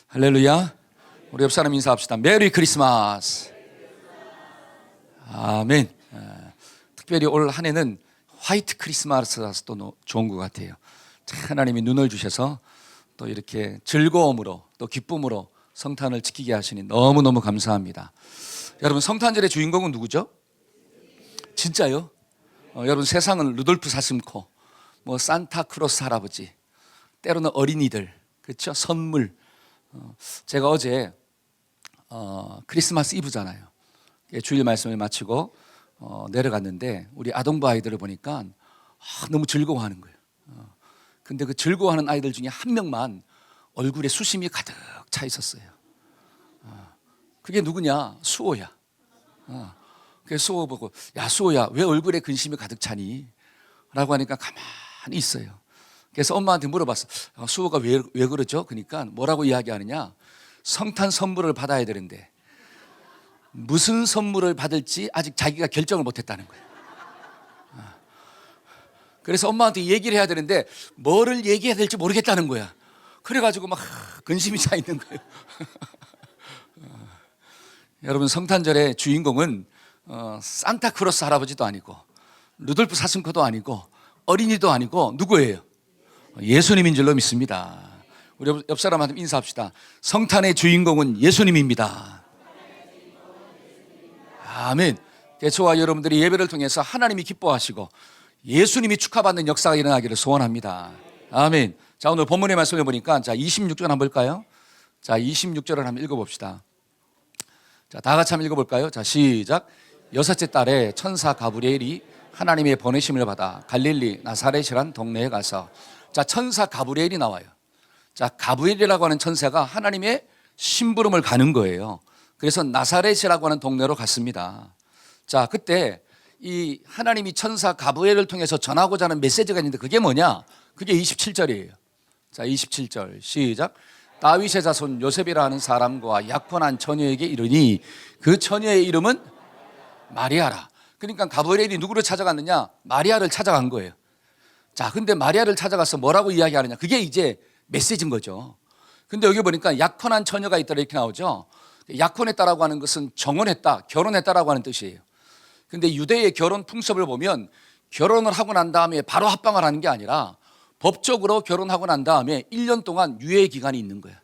할렐루야. 우리 옆 사람 인사합시다. 메리 크리스마스. 아멘. 특별히 올 한 해는 화이트 크리스마스라서 또 좋은 것 같아요. 하나님이 눈을 주셔서 또 이렇게 즐거움으로 또 기쁨으로 성탄을 지키게 하시니 너무너무 감사합니다. 여러분, 성탄절의 주인공은 누구죠? 진짜요? 여러분, 세상은 루돌프 사슴코, 뭐 산타크로스 할아버지, 때로는 어린이들, 그렇죠? 선물. 제가 어제 크리스마스 이브잖아요. 주일 말씀을 마치고 내려갔는데 우리 아동부 아이들을 보니까 너무 즐거워하는 거예요. 근데 그 즐거워하는 아이들 중에 한 명만 얼굴에 수심이 가득 차 있었어요. 그게 누구냐? 수호야. 그래서 수호 보고, 야 수호야, 왜 얼굴에 근심이 가득 차니? 라고 하니까 가만히 있어요. 그래서 엄마한테 물어봤어. 수호가 왜 그러죠? 그러니까 뭐라고 이야기하느냐? 성탄 선물을 받아야 되는데 무슨 선물을 받을지 아직 자기가 결정을 못했다는 거예요. 그래서 엄마한테 얘기를 해야 되는데 뭐를 얘기해야 될지 모르겠다는 거야. 그래가지고 막 근심이 차 있는 거예요. 여러분, 성탄절의 주인공은 산타크로스 할아버지도 아니고 루돌프 사슴코도 아니고 어린이도 아니고 누구예요? 예수님인 줄로 믿습니다. 우리 옆 사람한테 인사합시다. 성탄의 예수님입니다. 아멘. 저와 여러분들이 예배를 통해서 하나님이 기뻐하시고 예수님이 축하받는 역사가 일어나기를 소원합니다. 아멘. 자, 오늘 본문의 말씀을 보니까 26절 한번 볼까요? 자, 26절을 한번 읽어봅시다. 자, 다 같이 한번 읽어볼까요? 자, 시작. 여섯째 달에 천사 가브리엘이 하나님의 보내심을 받아 갈릴리 나사렛이란 동네에 가서, 자, 천사 가브리엘이 나와요. 자, 가브리엘이라고 하는 천사가 하나님의 심부름을 가는 거예요. 그래서 나사렛이라고 하는 동네로 갔습니다. 자, 그때 이 하나님이 천사 가브리엘을 통해서 전하고자 하는 메시지가 있는데 그게 뭐냐? 그게 27절이에요. 자, 27절 시작. 다윗의 자손 요셉이라 하는 사람과 약혼한 처녀에게 이르니 그 처녀의 이름은 마리아라. 그러니까 가브리엘이 누구를 찾아갔느냐? 마리아를 찾아간 거예요. 자, 근데 마리아를 찾아가서 뭐라고 이야기하느냐? 그게 이제 메시지인 거죠. 근데 여기 보니까 약혼한 처녀가 있다 이렇게 나오죠. 약혼했다라고 하는 것은 정혼했다, 결혼했다라고 하는 뜻이에요. 근데 유대의 결혼 풍습을 보면 결혼을 하고 난 다음에 바로 합방을 하는 게 아니라 법적으로 결혼하고 난 다음에 1년 동안 유예 기간이 있는 거예요.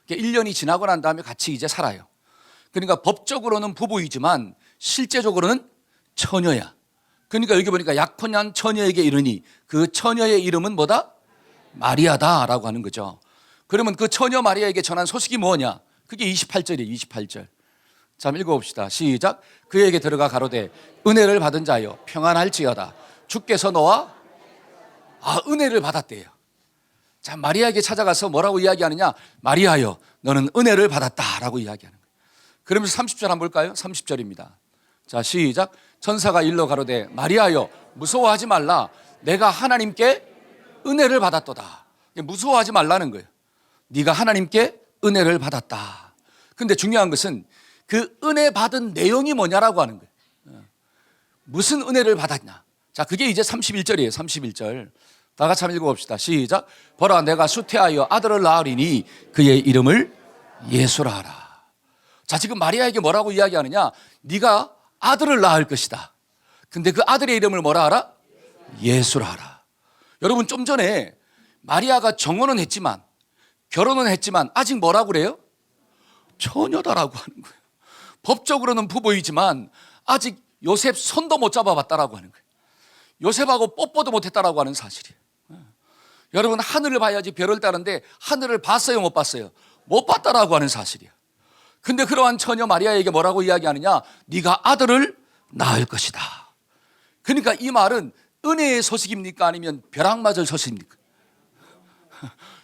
1년이 지나고 난 다음에 같이 이제 살아요. 그러니까 법적으로는 부부이지만 실제적으로는 처녀야. 그러니까 여기 보니까 약혼한 처녀에게 이르니 그 처녀의 이름은 뭐다? 마리아다라고 하는 거죠. 그러면 그 처녀 마리아에게 전한 소식이 뭐냐? 그게 28절이에요. 28절. 자, 읽어봅시다. 시작. 그에게 들어가 가로되 은혜를 받은 자여 평안할지어다. 주께서 너와 은혜를 받았대요. 자, 마리아에게 찾아가서 뭐라고 이야기하느냐? 마리아여, 너는 은혜를 받았다라고 이야기하는 거예요. 그러면서 30절 한번 볼까요? 30절입니다. 자, 시작. 천사가 일러 가로되 마리아여, 무서워하지 말라. 내가 하나님께 은혜를 받았도다. 무서워하지 말라는 거예요. 네가 하나님께 은혜를 받았다. 근데 중요한 것은 그 은혜 받은 내용이 뭐냐라고 하는 거예요. 무슨 은혜를 받았냐? 자, 그게 이제 31절이에요. 31절. 다 같이 한번 읽어봅시다. 시작. 보라, 내가 수태하여 아들을 낳으리니 그의 이름을 예수라 하라. 자, 지금 마리아에게 뭐라고 이야기하느냐? 네가 아들을 낳을 것이다. 근데 그 아들의 이름을 뭐라 하라? 예수라 하라. 여러분, 좀 전에 마리아가 정혼은 했지만 결혼은 했지만 아직 뭐라고 그래요? 처녀다라고 하는 거예요. 법적으로는 부부이지만 아직 요셉 손도 못 잡아봤다라고 하는 거예요. 요셉하고 뽀뽀도 못했다라고 하는 사실이에요. 여러분, 하늘을 봐야지 별을 따는데 하늘을 봤어요, 못 봤어요? 못 봤다라고 하는 사실이에요. 근데 그러한 처녀 마리아에게 뭐라고 이야기하느냐? 네가 아들을 낳을 것이다. 그러니까 이 말은 은혜의 소식입니까? 아니면 벼락 맞을 소식입니까?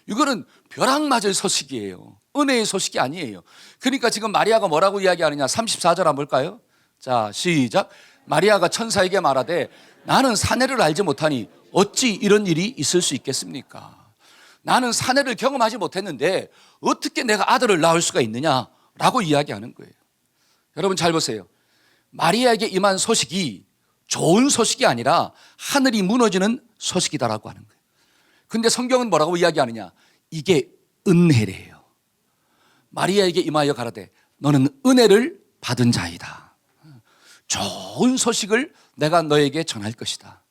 이거는 벼락 맞을 소식이에요. 은혜의 소식이 아니에요. 그러니까 지금 마리아가 뭐라고 이야기하느냐? 34절 한번 볼까요? 자, 시작. 마리아가 천사에게 말하되 나는 사내를 알지 못하니 어찌 이런 일이 있을 수 있겠습니까? 나는 사내를 경험하지 못했는데 어떻게 내가 아들을 낳을 수가 있느냐라고 이야기하는 거예요. 여러분, 잘 보세요. 마리아에게 임한 소식이 좋은 소식이 아니라 하늘이 무너지는 소식이다라고 하는 거예요. 근데 성경은 뭐라고 이야기하느냐? 이게 은혜래요. 마리아에게 임하여 가라되 너는 은혜를 받은 자이다. 좋은 소식을 내가 너에게 전할 것이다.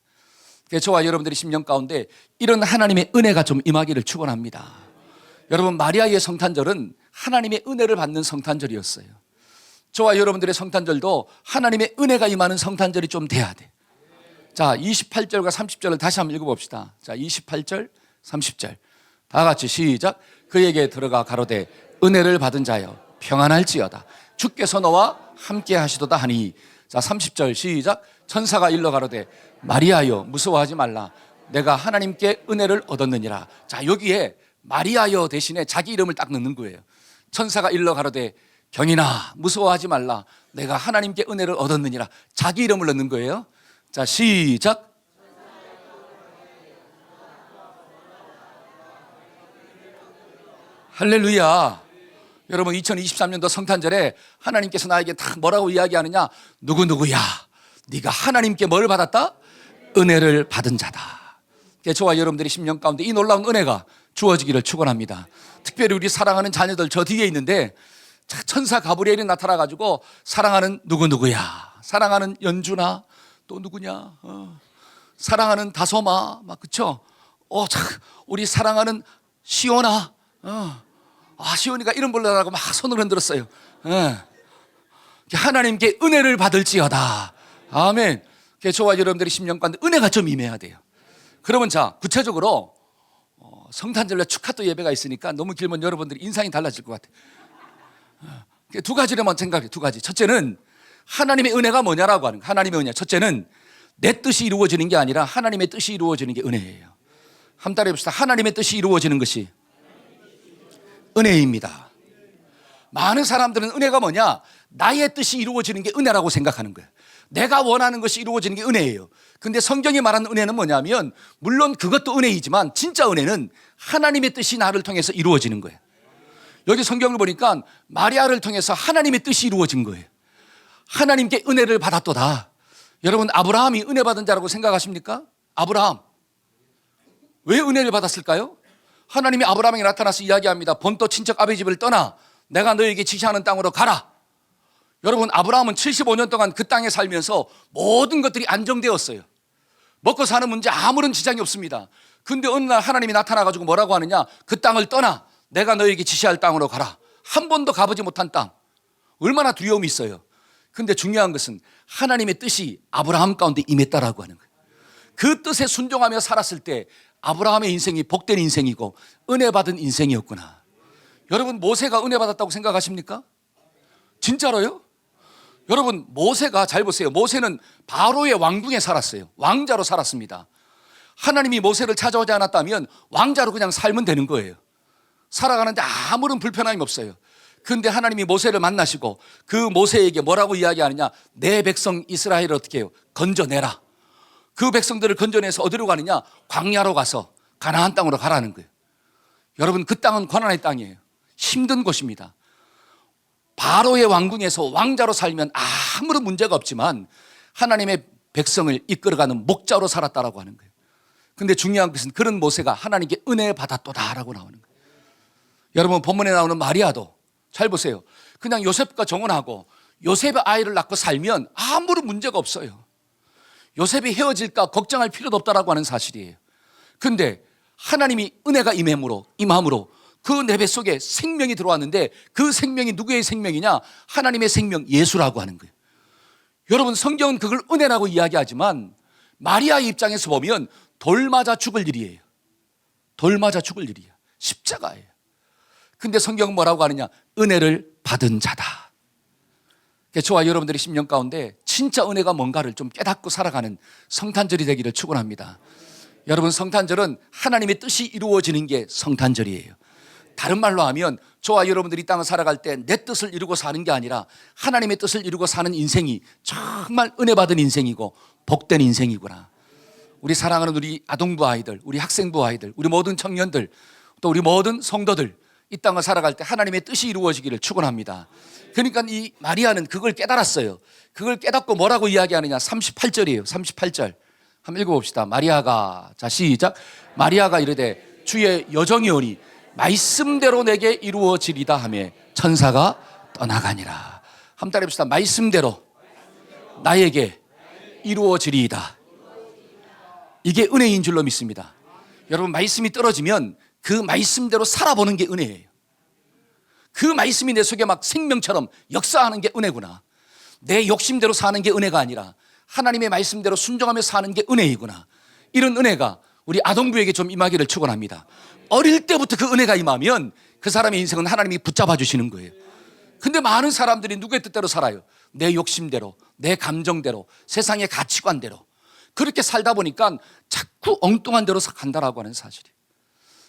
저와 여러분들의 심령 가운데 이런 하나님의 은혜가 좀 임하기를 축원합니다. 여러분, 마리아의 성탄절은 하나님의 은혜를 받는 성탄절이었어요. 저와 여러분들의 성탄절도 하나님의 은혜가 임하는 성탄절이 좀 돼야 돼. 자, 28절과 30절을 다시 한번 읽어봅시다. 자, 28절, 30절 다 같이 시작. 그에게 들어가 가로되 은혜를 받은 자여 평안할지어다. 주께서 너와 함께 하시도다 하니. 자, 30절 시작. 천사가 일러 가로되 마리아여 무서워하지 말라. 내가 하나님께 은혜를 얻었느니라. 자, 여기에 마리아여 대신에 자기 이름을 딱 넣는 거예요. 천사가 일러 가로되 경인아 무서워하지 말라. 내가 하나님께 은혜를 얻었느니라. 자기 이름을 넣는 거예요. 자, 시작. 할렐루야. 여러분, 2023년도 성탄절에 하나님께서 나에게 딱 뭐라고 이야기하느냐? 누구누구야 네가 하나님께 뭘 받았다? 은혜를 받은 자다. 저와 여러분들이 심령 가운데 이 놀라운 은혜가 주어지기를 축원합니다. 특별히 우리 사랑하는 자녀들 저 뒤에 있는데 천사 가브리엘이 나타나가지고 사랑하는 누구누구야, 사랑하는 연주나 또 누구냐, 사랑하는 다솜아, 막 그쵸? 우리 사랑하는 시온아, 시온이가 이름 불러라고 막 손을 흔들었어요. 하나님께 은혜를 받을지어다. 아멘. 저와 여러분들이 심령 가운데 은혜가 좀 임해야 돼요. 그러면 자, 구체적으로 성탄절에 축하도 예배가 있으니까 너무 길면 여러분들이 인상이 달라질 것 같아요. 두 가지로만 생각해. 두 가지. 첫째는 하나님의 은혜가 뭐냐라고 하는 거예요. 하나님의 은혜. 첫째는 내 뜻이 이루어지는 게 아니라 하나님의 뜻이 이루어지는 게 은혜예요. 한번 따라해 봅시다. 하나님의 뜻이 이루어지는 것이 은혜입니다. 많은 사람들은 은혜가 뭐냐? 나의 뜻이 이루어지는 게 은혜라고 생각하는 거예요. 내가 원하는 것이 이루어지는 게 은혜예요. 근데 성경이 말하는 은혜는 뭐냐면, 물론 그것도 은혜이지만 진짜 은혜는 하나님의 뜻이 나를 통해서 이루어지는 거예요. 여기 성경을 보니까 마리아를 통해서 하나님의 뜻이 이루어진 거예요. 하나님께 은혜를 받았도다. 여러분, 아브라함이 은혜 받은 자라고 생각하십니까? 아브라함 왜 은혜를 받았을까요? 하나님이 아브라함에게 나타나서 이야기합니다. 본토 친척 아버지 집을 떠나 내가 너에게 지시하는 땅으로 가라. 여러분, 아브라함은 75년 동안 그 땅에 살면서 모든 것들이 안정되었어요. 먹고 사는 문제 아무런 지장이 없습니다. 근데 어느 날 하나님이 나타나가지고 뭐라고 하느냐? 그 땅을 떠나 내가 너에게 지시할 땅으로 가라. 한 번도 가보지 못한 땅. 얼마나 두려움이 있어요. 근데 중요한 것은 하나님의 뜻이 아브라함 가운데 임했다라고 하는 거예요. 그 뜻에 순종하며 살았을 때 아브라함의 인생이 복된 인생이고 은혜 받은 인생이었구나. 여러분, 모세가 은혜 받았다고 생각하십니까? 진짜로요? 여러분, 모세가 잘 보세요. 모세는 바로의 왕궁에 살았어요. 왕자로 살았습니다. 하나님이 모세를 찾아오지 않았다면 왕자로 그냥 살면 되는 거예요. 살아가는데 아무런 불편함이 없어요. 그런데 하나님이 모세를 만나시고 그 모세에게 뭐라고 이야기하느냐? 내 백성 이스라엘을 어떻게 해요? 건져내라. 그 백성들을 건져내서 어디로 가느냐? 광야로 가서 가나안 땅으로 가라는 거예요. 여러분, 그 땅은 고난의 땅이에요. 힘든 곳입니다. 바로의 왕궁에서 왕자로 살면 아무런 문제가 없지만 하나님의 백성을 이끌어가는 목자로 살았다라고 하는 거예요. 그런데 중요한 것은 그런 모세가 하나님께 은혜 받았도다라고 나오는 거예요. 여러분, 본문에 나오는 마리아도 잘 보세요. 그냥 요셉과 정혼하고 요셉의 아이를 낳고 살면 아무런 문제가 없어요. 요셉이 헤어질까 걱정할 필요도 없다라고 하는 사실이에요. 그런데 하나님이 은혜가 임함으로 그 내 뱃속에 생명이 들어왔는데 그 생명이 누구의 생명이냐? 하나님의 생명, 예수라고 하는 거예요. 여러분, 성경은 그걸 은혜라고 이야기하지만 마리아의 입장에서 보면 돌 맞아 죽을 일이에요. 돌 맞아 죽을 일이에요. 십자가예요. 근데 성경은 뭐라고 하느냐? 은혜를 받은 자다. 저와 여러분들의 심령 가운데 진짜 은혜가 뭔가를 좀 깨닫고 살아가는 성탄절이 되기를 축원합니다. 여러분, 성탄절은 하나님의 뜻이 이루어지는 게 성탄절이에요. 다른 말로 하면 저와 여러분들이 이 땅을 살아갈 때 내 뜻을 이루고 사는 게 아니라 하나님의 뜻을 이루고 사는 인생이 정말 은혜 받은 인생이고 복된 인생이구나. 우리 사랑하는 우리 아동부 아이들, 우리 학생부 아이들, 우리 모든 청년들, 또 우리 모든 성도들, 이 땅을 살아갈 때 하나님의 뜻이 이루어지기를 축원합니다. 그러니까 이 마리아는 그걸 깨달았어요. 그걸 깨닫고 뭐라고 이야기하느냐? 38절이에요. 38절 한번 읽어봅시다. 마리아가, 자 시작. 마리아가 이르되 주의 여정이 오니 말씀대로 내게 이루어지리다 하며 천사가 떠나가니라. 한번 따라해봅시다. 말씀대로 나에게 이루어지리이다. 이게 은혜인 줄로 믿습니다. 여러분, 말씀이 떨어지면 그 말씀대로 살아보는 게 은혜예요. 그 말씀이 내 속에 막 생명처럼 역사하는 게 은혜구나. 내 욕심대로 사는 게 은혜가 아니라 하나님의 말씀대로 순종하며 사는 게 은혜이구나. 이런 은혜가 우리 아동부에게 좀 임하기를 축원합니다. 어릴 때부터 그 은혜가 임하면 그 사람의 인생은 하나님이 붙잡아 주시는 거예요. 근데 많은 사람들이 누구의 뜻대로 살아요. 내 욕심대로, 내 감정대로, 세상의 가치관대로. 그렇게 살다 보니까 자꾸 엉뚱한 데로 간다라고 하는 사실이에요.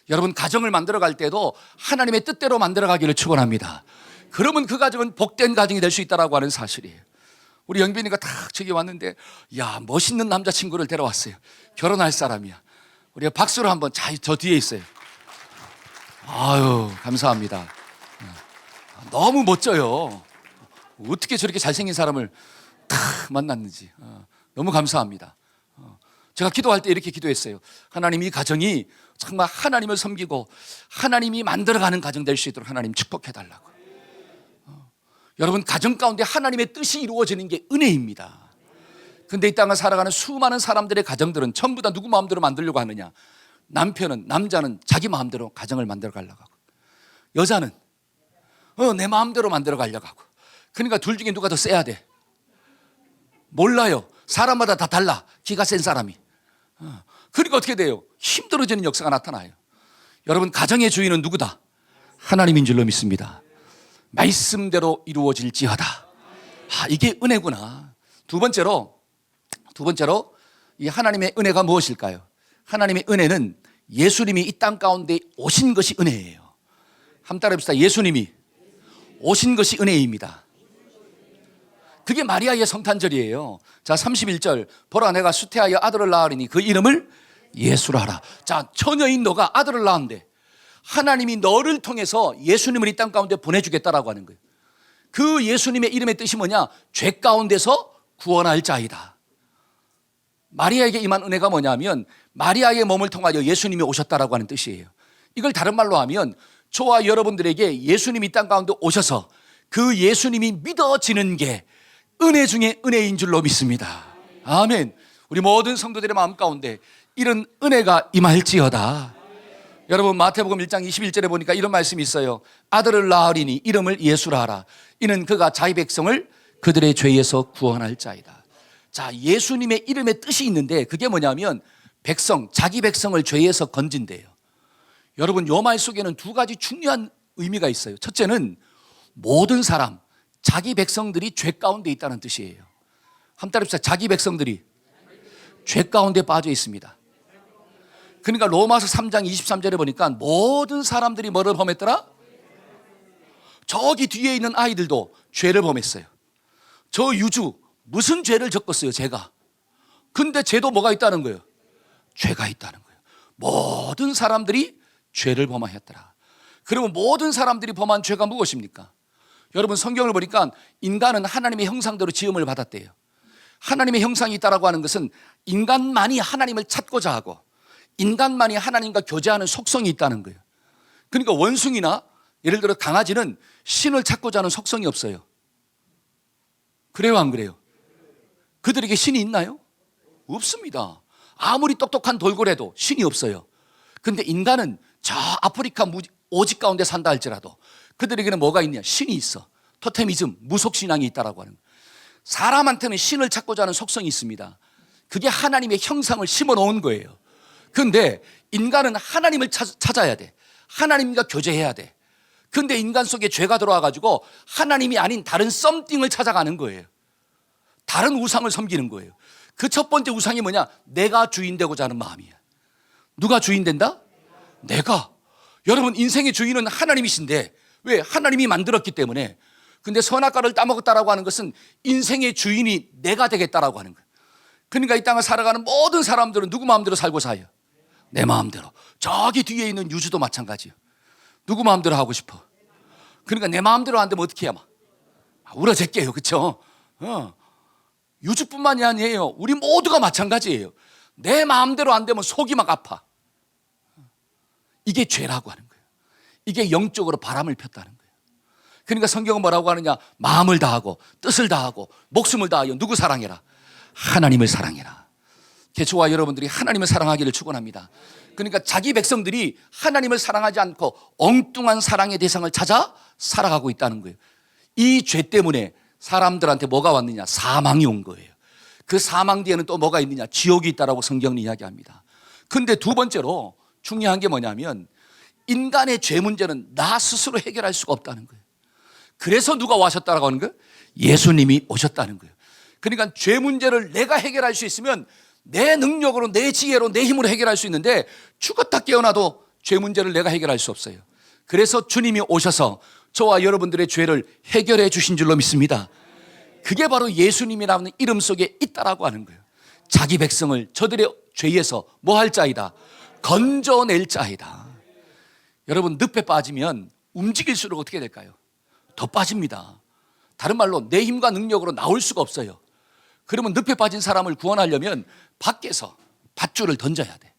여러분, 가정을 만들어갈 때도 하나님의 뜻대로 만들어가기를 축원합니다. 그러면 그 가정은 복된 가정이 될 수 있다라고 하는 사실이에요. 우리 영빈이가 딱 저기 왔는데, 야, 멋있는 남자친구를 데려왔어요. 결혼할 사람이야. 우리가 박수로 한번, 저 뒤에 있어요. 아유, 감사합니다. 너무 멋져요. 어떻게 저렇게 잘생긴 사람을 딱 만났는지. 너무 감사합니다. 제가 기도할 때 이렇게 기도했어요. 하나님, 이 가정이 정말 하나님을 섬기고 하나님이 만들어가는 가정 될 수 있도록 하나님 축복해달라고. 여러분, 가정 가운데 하나님의 뜻이 이루어지는 게 은혜입니다. 근데 이 땅을 살아가는 수많은 사람들의 가정들은 전부 다 누구 마음대로 만들려고 하느냐. 남자는 자기 마음대로 가정을 만들어 가려고 하고, 여자는 내 마음대로 만들어 가려고 하고. 그러니까 둘 중에 누가 더 세야 돼? 몰라요. 사람마다 다 달라. 기가 센 사람이. 그러니까 어떻게 돼요? 힘들어지는 역사가 나타나요. 여러분, 가정의 주인은 누구다? 하나님인 줄로 믿습니다. 말씀대로 이루어질지어다. 이게 은혜구나. 두 번째로 이 하나님의 은혜가 무엇일까요? 하나님의 은혜는 예수님이 이 땅 가운데 오신 것이 은혜예요. 한번 따라해봅시다. 예수님이 오신 것이 은혜입니다. 그게 마리아의 성탄절이에요. 자, 31절. 보라, 내가 수태하여 아들을 낳으리니 그 이름을 예수라 하라. 자, 처녀인 너가 아들을 낳았는데 하나님이 너를 통해서 예수님을 이 땅 가운데 보내주겠다라고 하는 거예요. 그 예수님의 이름의 뜻이 뭐냐? 죄 가운데서 구원할 자이다. 마리아에게 임한 은혜가 뭐냐면 마리아의 몸을 통하여 예수님이 오셨다라고 하는 뜻이에요. 이걸 다른 말로 하면 저와 여러분들에게 예수님이 이 땅 가운데 오셔서 그 예수님이 믿어지는 게 은혜 중에 은혜인 줄로 믿습니다. 아멘. 우리 모든 성도들의 마음 가운데 이런 은혜가 임할지어다. 여러분, 마태복음 1장 21절에 보니까 이런 말씀이 있어요. 아들을 낳으리니 이름을 예수라 하라. 이는 그가 자기 백성을 그들의 죄에서 구원할 자이다. 자, 예수님의 이름의 뜻이 있는데 그게 뭐냐면 자기 백성을 죄에서 건진대요. 여러분, 요 말 속에는 두 가지 중요한 의미가 있어요. 첫째는 모든 사람, 자기 백성들이 죄 가운데 있다는 뜻이에요. 한번 따라합시다. 자기 백성들이 죄 가운데 빠져 있습니다. 그러니까 로마서 3장 23절에 보니까 모든 사람들이 뭐를 범했더라? 저기 뒤에 있는 아이들도 죄를 범했어요. 저 유주 무슨 죄를 적었어요, 제가. 근데 죄도 뭐가 있다는 거예요? 죄가 있다는 거예요. 모든 사람들이 죄를 범하였더라. 그러면 모든 사람들이 범한 죄가 무엇입니까? 여러분, 성경을 보니까 인간은 하나님의 형상대로 지음을 받았대요. 하나님의 형상이 있다라고 하는 것은 인간만이 하나님을 찾고자 하고 인간만이 하나님과 교제하는 속성이 있다는 거예요. 그러니까 원숭이나 예를 들어 강아지는 신을 찾고자 하는 속성이 없어요. 그래요, 안 그래요? 그들에게 신이 있나요? 없습니다. 아무리 똑똑한 돌고래도 신이 없어요. 근데 인간은 저 아프리카 오직 가운데 산다 할지라도 그들에게는 뭐가 있냐? 신이 있어. 토테미즘, 무속신앙이 있다라고 하는 거예요. 사람한테는 신을 찾고자 하는 속성이 있습니다. 그게 하나님의 형상을 심어 놓은 거예요. 그런데 인간은 하나님을 찾아야 돼. 하나님과 교제해야 돼. 그런데 인간 속에 죄가 들어와가지고 하나님이 아닌 다른 썸띵을 찾아가는 거예요. 다른 우상을 섬기는 거예요. 그 첫 번째 우상이 뭐냐? 내가 주인 되고자 하는 마음이야. 누가 주인 된다? 내가. 여러분, 인생의 주인은 하나님이신데 왜? 하나님이 만들었기 때문에. 근데 선악과를 따먹었다라고 하는 것은 인생의 주인이 내가 되겠다라고 하는 거예요. 그러니까 이 땅을 살아가는 모든 사람들은 누구 마음대로 살고 사요? 내 마음대로. 저기 뒤에 있는 유주도 마찬가지예요. 누구 마음대로 하고 싶어? 그러니까 내 마음대로 안 되면 어떻게 해야 막 울어제껴요. 그렇죠? 유주뿐만이 아니에요. 우리 모두가 마찬가지예요. 내 마음대로 안 되면 속이 막 아파. 이게 죄라고 하는 거예요. 이게 영적으로 바람을 폈다는 거예요. 그러니까 성경은 뭐라고 하느냐? 마음을 다하고 뜻을 다하고 목숨을 다하여 누구 사랑해라? 하나님을 사랑해라. 개초와 여러분들이 하나님을 사랑하기를 축원합니다. 그러니까 자기 백성들이 하나님을 사랑하지 않고 엉뚱한 사랑의 대상을 찾아 살아가고 있다는 거예요. 이 죄 때문에 사람들한테 뭐가 왔느냐? 사망이 온 거예요. 그 사망 뒤에는 또 뭐가 있느냐? 지옥이 있다라고 성경은 이야기합니다. 근데 두 번째로 중요한 게 뭐냐면 인간의 죄 문제는 나 스스로 해결할 수가 없다는 거예요. 그래서 누가 와셨다라고 하는 거예요? 예수님이 오셨다는 거예요. 그러니까 죄 문제를 내가 해결할 수 있으면 내 능력으로, 내 지혜로, 내 힘으로 해결할 수 있는데 죽었다 깨어나도 죄 문제를 내가 해결할 수 없어요. 그래서 주님이 오셔서 저와 여러분들의 죄를 해결해 주신 줄로 믿습니다. 그게 바로 예수님이라는 이름 속에 있다라고 하는 거예요. 자기 백성을 저들의 죄에서 뭐 할 자이다? 건져낼 자이다. 여러분, 늪에 빠지면 움직일수록 어떻게 될까요? 더 빠집니다. 다른 말로 내 힘과 능력으로 나올 수가 없어요. 그러면 늪에 빠진 사람을 구원하려면 밖에서 밧줄을 던져야 돼.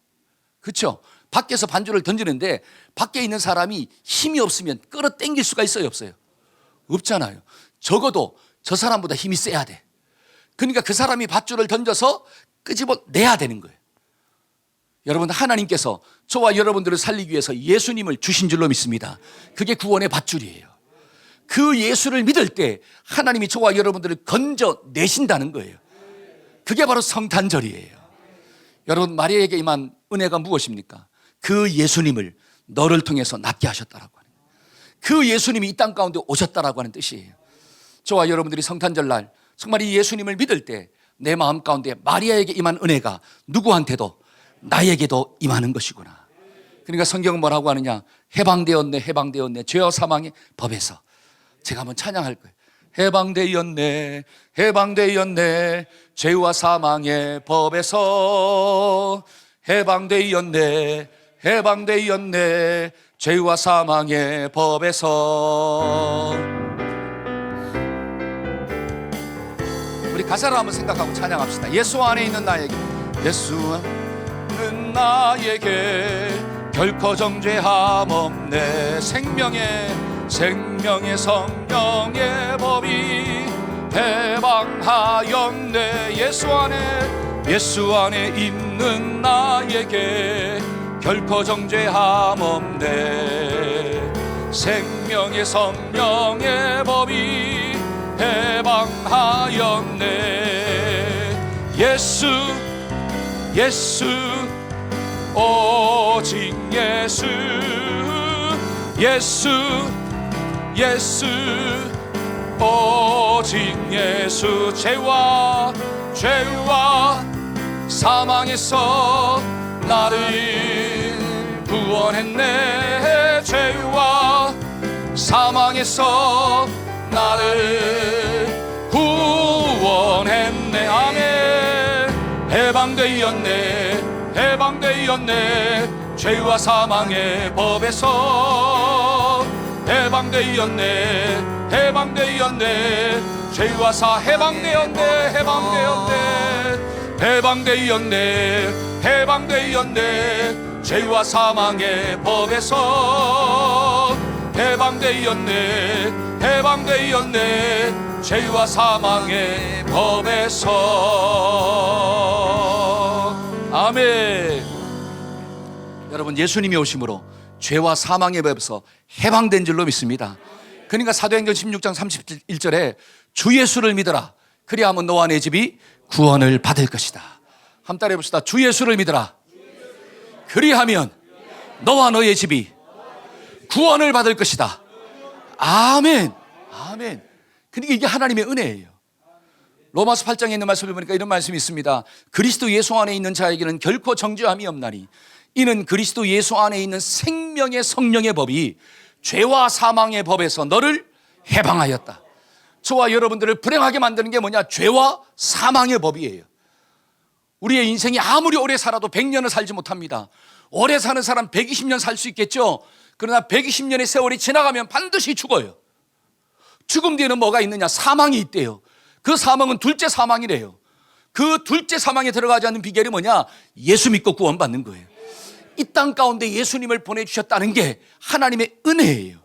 그렇죠? 밖에서 반줄을 던지는데 밖에 있는 사람이 힘이 없으면 끌어당길 수가 있어요, 없어요? 없잖아요. 적어도 저 사람보다 힘이 세야 돼. 그러니까 그 사람이 밧줄을 던져서 끄집어내야 되는 거예요. 여러분, 하나님께서 저와 여러분들을 살리기 위해서 예수님을 주신 줄로 믿습니다. 그게 구원의 밧줄이에요. 그 예수를 믿을 때 하나님이 저와 여러분들을 건져내신다는 거예요. 그게 바로 성탄절이에요. 여러분, 마리아에게 임한 은혜가 무엇입니까? 그 예수님을 너를 통해서 낫게 하셨다라고 하는 거예요. 그 예수님이 이 땅 가운데 오셨다라고 하는 뜻이에요. 저와 여러분들이 성탄절 날 정말 이 예수님을 믿을 때 내 마음 가운데 마리아에게 임한 은혜가 누구한테도 나에게도 임하는 것이구나. 그러니까 성경은 뭐라고 하느냐? 해방되었네, 해방되었네. 죄와 사망의 법에서. 제가 한번 찬양할 거예요. 해방되었네, 해방되었네. 죄와 사망의 법에서. 해방되었네, 해방되었네. 죄와 사망의 법에서. 우리 가사를 한번 생각하고 찬양합시다. 예수 안에 있는 나에게, 예수는 나에게 결코 정죄함 없네. 생명의 성령의 법이 해방하였네. 예수 안에 있는 나에게 결코 정죄함 없네. 생명의 성령의 법이 해방하였네. 예수 오직 예수 오직 예수. 죄와 사망에서 나를 구원했네. 죄와 사망에서 나를 구원했네. 아멘. 해방되었네. 죄와 사망의 법에서 해방되었네. 죄와 해방되었네. 죄와 사망의 법에서 해방되었네. 죄와 사망의 법에서. 아멘. 여러분, 예수님이 오심으로 죄와 사망의 법에서 해방된 줄로 믿습니다. 그러니까 사도행전 16장 31절에 주 예수를 믿어라. 그리하면 너와 내 집이 구원을 받을 것이다. 한번 따라해 봅시다. 주 예수를 믿어라. 그리하면 너와 너의 집이 구원을 받을 것이다. 아멘. 아멘. 그러니까 이게 하나님의 은혜예요. 로마서 8장에 있는 말씀을 보니까 이런 말씀이 있습니다. 그리스도 예수 안에 있는 자에게는 결코 정죄함이 없나니 이는 그리스도 예수 안에 있는 생명의 성령의 법이 죄와 사망의 법에서 너를 해방하였다. 저와 여러분들을 불행하게 만드는 게 뭐냐? 죄와 사망의 법이에요. 우리의 인생이 아무리 오래 살아도 100년을 살지 못합니다. 오래 사는 사람 120년 살 수 있겠죠. 그러나 120년의 세월이 지나가면 반드시 죽어요. 죽음 뒤에는 뭐가 있느냐? 사망이 있대요. 그 사망은 둘째 사망이래요. 그 둘째 사망에 들어가지 않는 비결이 뭐냐? 예수 믿고 구원받는 거예요. 이 땅 가운데 예수님을 보내주셨다는 게 하나님의 은혜예요.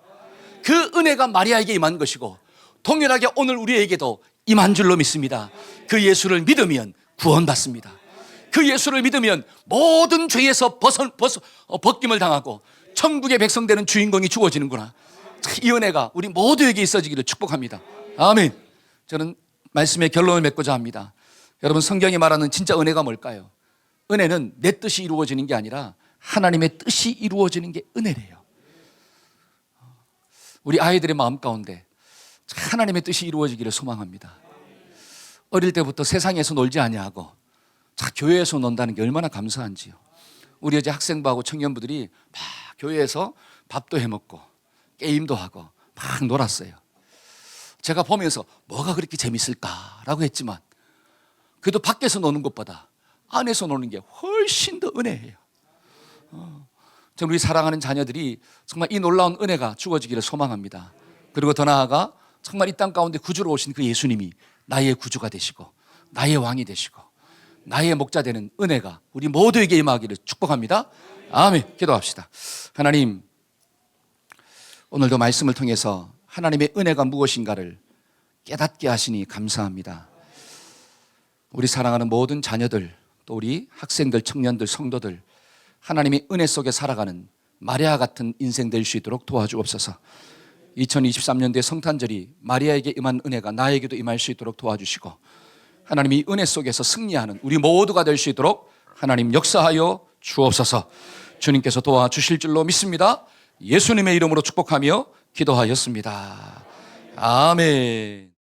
그 은혜가 마리아에게 임한 것이고 동일하게 오늘 우리에게도 임한 줄로 믿습니다. 그 예수를 믿으면 구원받습니다. 그 예수를 믿으면 모든 죄에서 벗김을 당하고 천국의 백성 되는 주인공이 주어지는구나. 이 은혜가 우리 모두에게 있어지기를 축복합니다. 아멘. 저는 말씀의 결론을 맺고자 합니다. 여러분, 성경이 말하는 진짜 은혜가 뭘까요? 은혜는 내 뜻이 이루어지는 게 아니라 하나님의 뜻이 이루어지는 게 은혜래요. 우리 아이들의 마음 가운데 하나님의 뜻이 이루어지기를 소망합니다. 어릴 때부터 세상에서 놀지 아니하고 교회에서 논다는 게 얼마나 감사한지요. 우리 어제 학생부하고 청년부들이 막 교회에서 밥도 해먹고 게임도 하고 막 놀았어요. 제가 보면서 뭐가 그렇게 재밌을까라고 했지만 그래도 밖에서 노는 것보다 안에서 노는 게 훨씬 더 은혜예요. 저는 우리 사랑하는 자녀들이 정말 이 놀라운 은혜가 주어지기를 소망합니다. 그리고 더 나아가 정말 이 땅 가운데 구주로 오신 그 예수님이 나의 구주가 되시고 나의 왕이 되시고 나의 목자 되는 은혜가 우리 모두에게 임하기를 축복합니다. 아멘. 기도합시다. 하나님, 오늘도 말씀을 통해서 하나님의 은혜가 무엇인가를 깨닫게 하시니 감사합니다. 우리 사랑하는 모든 자녀들, 또 우리 학생들, 청년들, 성도들, 하나님의 은혜 속에 살아가는 마리아 같은 인생 될 수 있도록 도와주옵소서. 2023년도의 성탄절이 마리아에게 임한 은혜가 나에게도 임할 수 있도록 도와주시고 하나님이 은혜 속에서 승리하는 우리 모두가 될 수 있도록 하나님 역사하여 주옵소서. 주님께서 도와주실 줄로 믿습니다. 예수님의 이름으로 축복하며 기도하였습니다. 아멘.